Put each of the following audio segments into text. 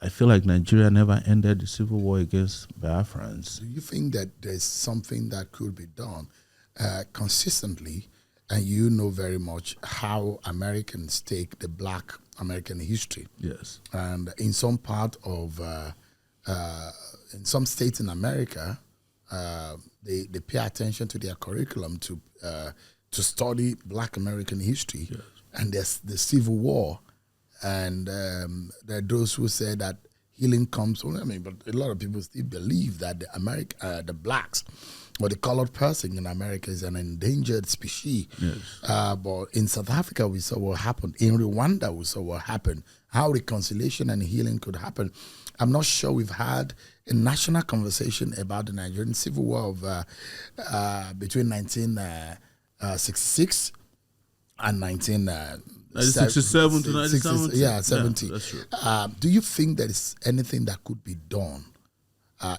I feel like Nigeria never ended the civil war against Biafrans. Do you think that there's something that could be done consistently? And you know very much how Americans take the Black American history. Yes. And in some part of, in some states in America, they pay attention to their curriculum to study Black American history. Yes. And there's the Civil War. And there are those who say that healing comes from, but a lot of people still believe that the blacks or the colored person in America is an endangered species. Yes. But in South Africa, we saw what happened. In Rwanda, we saw what happened. How reconciliation and healing could happen. I'm not sure we've had a national conversation about the Nigerian Civil War of between 1966 and 1967 to 1970. Yeah, 70. Yeah, that's true. Do you think there is anything that could be done?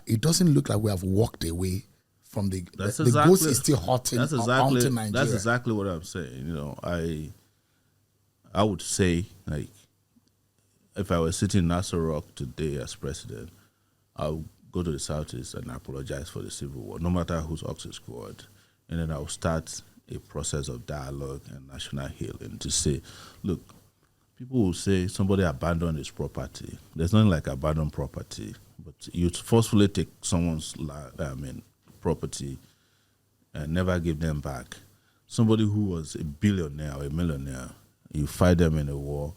It doesn't look like we have walked away from the ghost is still haunting Nigeria. That's exactly what I'm saying. I would say, like, if I were sitting in Nassau Rock today as president, I'll go to the Southeast and apologize for the Civil War, no matter whose ox is scored. And then I'll start a process of dialogue and national healing to say, look, people will say somebody abandoned his property. There's nothing like abandoned property, but you forcefully take someone's property and never give them back. Somebody who was a billionaire or a millionaire, you fight them in a war,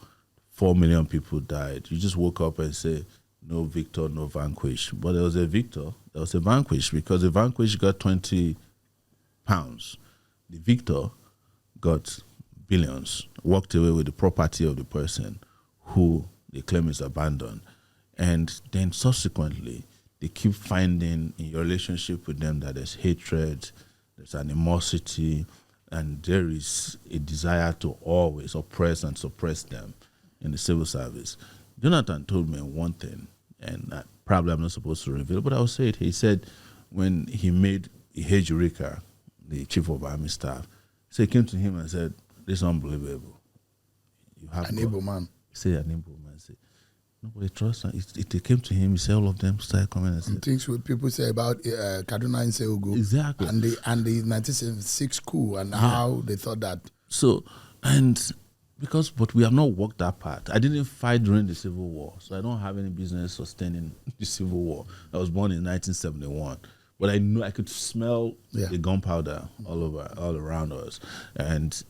4 million people died. You just woke up and say, no victor, no vanquish. But there was a victor, there was a vanquish, because the vanquish got 20 pounds. The victor got billions, walked away with the property of the person who they claim is abandoned. And then subsequently, they keep finding in your relationship with them that there's hatred, there's animosity, and there is a desire to always oppress and suppress them in the civil service. Jonathan told me one thing, and probably I'm not supposed to reveal, but I'll say it. He said when he made Ihejurika, the chief of army staff, so he came to him and said, this is unbelievable. You have an Igbo man. He said, an Igbo man. Said, nobody trusts him. It came to him, he said, all of them started coming and said, and things what people say about Kaduna and Seogo. Exactly. And the 1976 coup and how they thought that. So, but we have not walked that part. I didn't fight during the Civil War, so I don't have any business sustaining the Civil War. I was born in 1971. But I knew I could smell the gunpowder all around us. And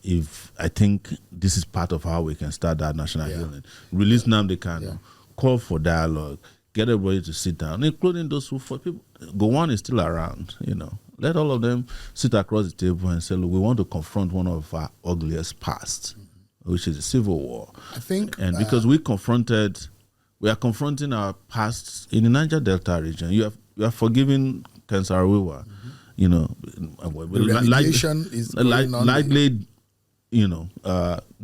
I think this is part of how we can start that national healing. Release Nnamdi Kanu, call for dialogue, get everybody to sit down, including those who fought people. Gowon is still around, Let all of them sit across the table and say, look, we want to confront one of our ugliest past, which is the Civil War. I think, and because we are confronting our past in the Niger Delta region. You are forgiving Kensar Wiwa, remediation is going on likely,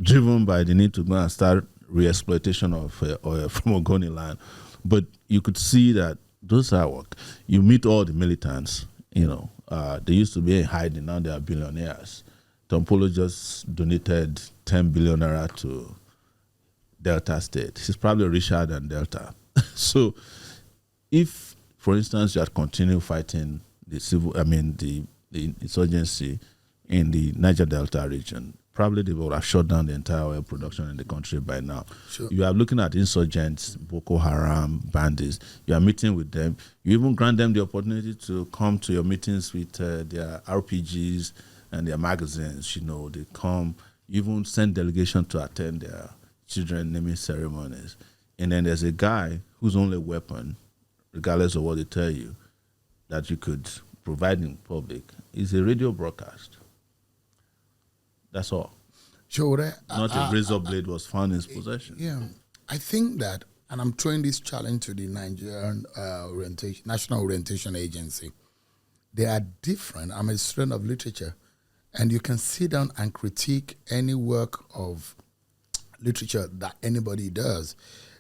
driven by the need to go and start re-exploitation of oil from Ogoni land. But you could see that those are work. You meet all the militants, they used to be in hiding, now they are billionaires. Tompolo just donated 10 billion naira to Delta State. He's probably richer than Delta. So if, for instance, you had continued fighting the insurgency in the Niger Delta region, probably they would have shut down the entire oil production in the country by now. Sure. You are looking at insurgents, Boko Haram, bandits. You are meeting with them. You even grant them the opportunity to come to your meetings with their RPGs and their magazines. They come, you even send delegation to attend their children naming ceremonies. And then there's a guy whose only weapon, regardless of what they tell you, that you could provide in public is a radio broadcast. That's all. Sure. Not a razor blade was found in his possession. Yeah. I think that, and I'm throwing this challenge to the Nigerian National Orientation Agency. They are different. I'm a student of literature, and you can sit down and critique any work of literature that anybody does.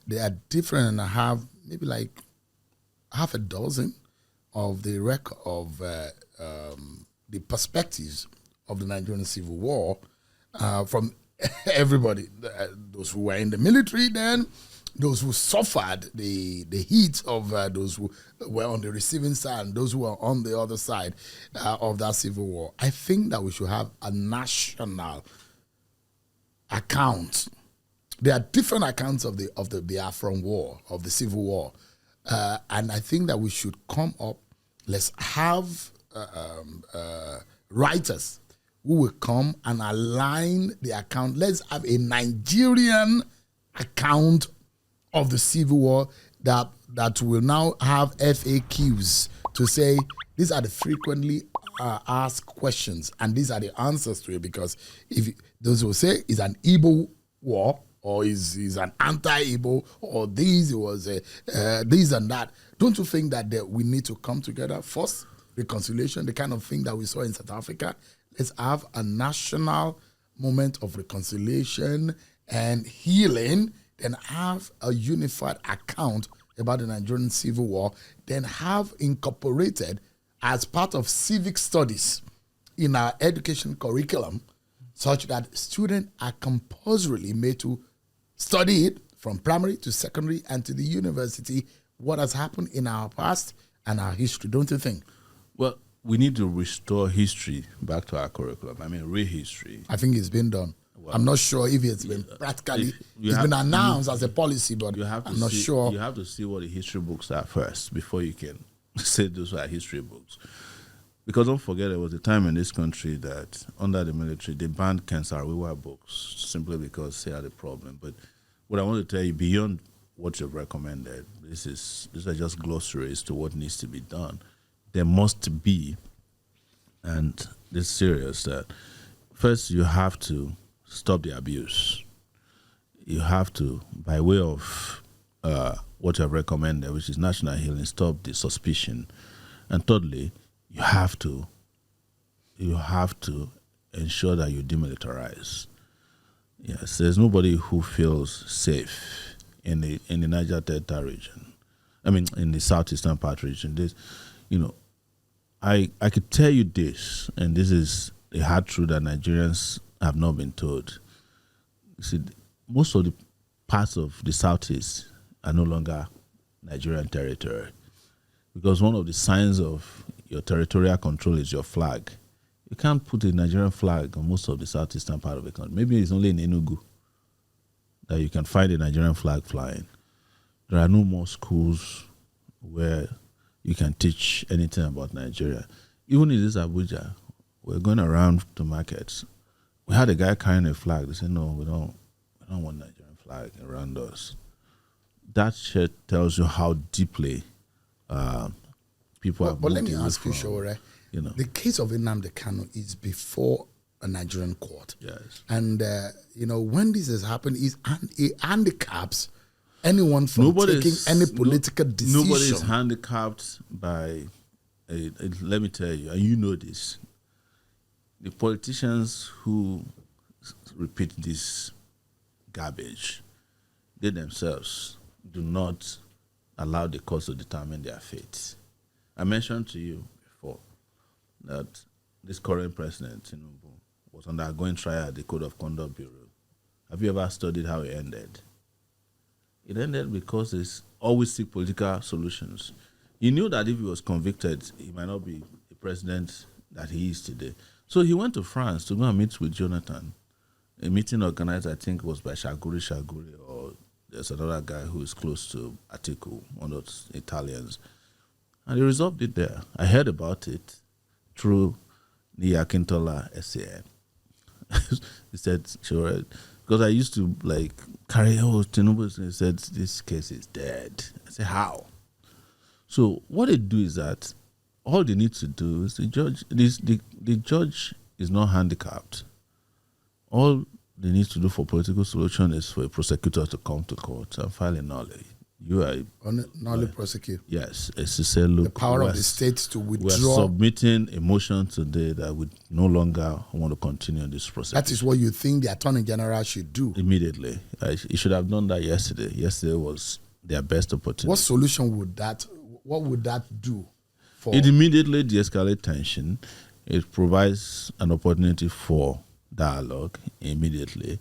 They are different, and I have maybe like half a dozen of the record of the perspectives of the Nigerian Civil War from everybody, those who were in the military then, those who suffered the heat of those who were on the receiving side and those who were on the other side of that civil war. I think that we should have a national account. There are different accounts of the Biafran War, of the Civil War, and I think that we should come up. Let's have writers who will come and align the account. Let's have a Nigerian account of the Civil War that will now have FAQs to say these are the frequently asked questions and these are the answers to it. Because if those will say it's an Igbo war or is an anti-Igbo or this was this and that, don't you think that we need to come together first? Reconciliation, the kind of thing that we saw in South Africa. Let's have a national moment of reconciliation and healing, then have a unified account about the Nigerian Civil War, then have incorporated as part of civic studies in our education curriculum, such that students are compulsorily made to study it from primary to secondary and to the university, what has happened in our past and our history, don't you think? Well, we need to restore history back to our curriculum. I mean, real history. I think it's been done. Well, I'm not sure if it's been practically, it's been announced as a policy, but I'm not sure. You have to see what the history books are first before you can say those are history books. Because don't forget, there was a time in this country that under the military, they banned Kensarawiwa books simply because they had a problem. But what I want to tell you, beyond what you've recommended, these are just glossaries to what needs to be done. There must be, and this is serious, that first you have to stop the abuse. You have to, by way of what you have recommended, which is national healing, stop the suspicion. And thirdly, you have to ensure that you demilitarize. Yes, there's nobody who feels safe in the Niger Delta region. I mean, in the southeastern part region. I could tell you this, and this is a hard truth that Nigerians have not been told. You see, most of the parts of the southeast are no longer Nigerian territory, because one of the signs of your territorial control is your flag. You can't put a Nigerian flag on most of the southeastern part of the country. Maybe it's only in Enugu that you can find a Nigerian flag flying. There are no more schools where you can teach anything about Nigeria. Even in this Abuja, we're going around to markets. We had a guy carrying a flag. They said, no, we don't want Nigerian flag around us. That shit tells you how deeply people have. But let me ask you, Shore, the case of Nnamdi Kanu is before a Nigerian court. Yes. And, when this has happened, it handicaps anyone from taking any political decision. Nobody is handicapped by, let me tell you, and you know this, the politicians who repeat this garbage, they themselves do not allow the courts to determine their fate. I mentioned to you before that this current president, Tinubu, was undergoing trial at the Code of Conduct Bureau. Have you ever studied how it ended? It ended because they always seek political solutions. He knew that if he was convicted, he might not be the president that he is today. So he went to France to go and meet with Jonathan. A meeting organized, I think, was by Shaguri, or there's another guy who is close to Atiku, one of those Italians. And he resolved it there. I heard about it through the Akintola SAN. He said, sure, because I used to carry Tinubu, and he said, this case is dead. I said, how? So what they do is that all they need to do is the judge is not handicapped. All they need to do for political solution is for a prosecutor to come to court and file a nolle. You are nolle prosecute. Yes, it's to say, look, the power of the states to withdraw. We're submitting a motion today that we no longer want to continue this process. That is what you think the Attorney General should do immediately. He should have done that yesterday. Yesterday was their best opportunity. What solution would that? What would that do? It immediately de-escalates tension. It provides an opportunity for dialogue immediately.